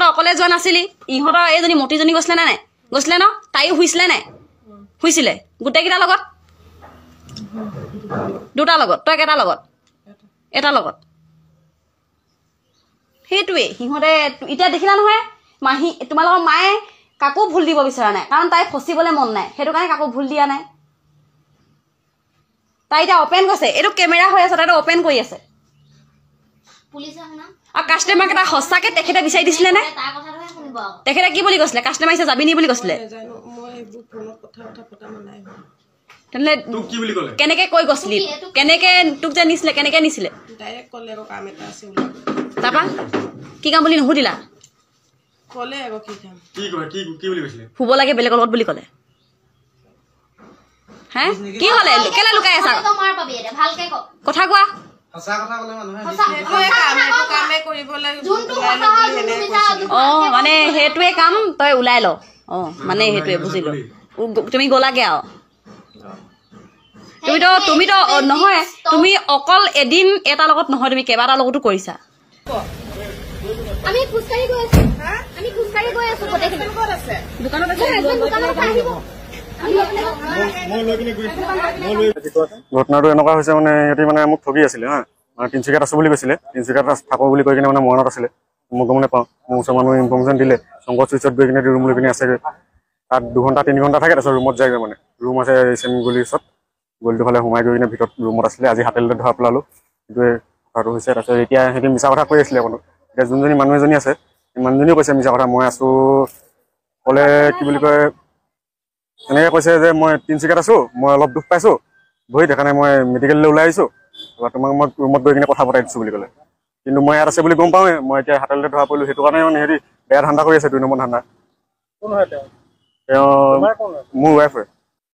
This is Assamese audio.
তই অকলে যোৱা নাছিলি ইহঁতৰ এইজনী মতিজনী গৈছিলে নে নাই গৈছিলে ন তাইও শুইছিলে নাই শুইছিলে গোটেইকেইটাৰ লগত দুটাৰ লগত তই কেইটাৰ লগত এটাৰ লগত সেইটোৱে সিহঁতে এতিয়া দেখিলা নহয় মাহী তোমালোকৰ মায়ে কাকো ভুল দিব বিচৰা নাই কাৰণ তাই ফচিবলৈ মন নাই সেইটো কাৰণে কাকো ভুল দিয়া নাই তাই এতিয়া অপেন কৈছে এইটো কেমেৰা হৈ আছে তাইটো অপেন কৰি আছে আৰু কাষ্টমাৰ কেইটা সঁচাকে তেখেতে বিচাৰি দিছিলে নে তেখেতে কি বুলি কৈছিলে কাষ্টমাৰ আহিছে যাবি নি বুলি কৈছিলে তেনেহ'লে কেনেকে কৈ গৈছিলি কেনেকে তোক যে নিছিলে কেনেকে নিছিলে তাৰপা কি কাম বুলি নুসুধিলা শুব লাগে বেলেগৰ লগত বুলি ক'লে হে কি হ'লে কেলে লুকাই আছা কথা কোৱা মানে সেইটোৱে কাম তই ওলাই ল মানে সেইটোৱে বুজিলো তুমি গ'লাগে আৰু তুমিতো নহয় তুমি অকল এদিন এটা লগত নহয় তুমি কেইবাটাৰ লগতো কৰিছা আমি খুচকাৰি গৈ আছো গোটেইখিনি দোকানত আছে ঘটনাটো এনেকুৱা হৈছে মানে সিহঁতি মানে মোক ঠগি আছিলে হা মানে তিনিচুকীয়াত আছো বুলি কৈছিলে তিনিচুকীয়াত থাকো বুলি কৈ কিনে মানে মৰণত আছিলে মোক গম নাপাওঁ মোৰ ওচৰৰ মানুহে ইনফৰ্মেশ্যন দিলে শংকৰ চুইচত গৈ কিনে ৰুম লৈ পিনে আছেগৈ তাত 2 ঘণ্টা 3 ঘণ্টা থাকে তাৰপিছত ৰুমত যায়গৈ মানে ৰুম আছে চেমি গলিৰ ওচৰত গলিটো ফালে সোমাই গৈ কিনে ভিতৰত ৰুমত আছিলে আজি হাতেলতে ধৰা পেলালোঁ সেইটোৱে কথাটো হৈছে তাৰপিছত এতিয়া সিহঁতি মিছা কথা কৈ আছিলে অকণো এতিয়া যোনজনী মানুহ এজনী আছে সেই মানুহজনীও কৈছে মিছা কথা মই আছোঁ ক'লে কি বুলি কয় এনেকৈ কৈছে যে মই তিনিচুকীয়াত আছোঁ মই অলপ দুখ পাইছোঁ ভৰিত সেইকাৰণে মই মেডিকেললৈ ওলাই আহিছোঁ তোমাক মই ৰুমত গৈ কিনে কথা পতাই দিছোঁ বুলি ক'লে কিন্তু মই ইয়াত আছে বুলি গম পাওঁৱে মই এতিয়া হাতেলতে ধৰা পৰিলোঁ সেইটো কাৰণে মানে সিহঁতি বেয়া ধান্দা কৰি আছে 2 নম্বৰ ধান্দা তেওঁ মোৰ ৱাইফ হয়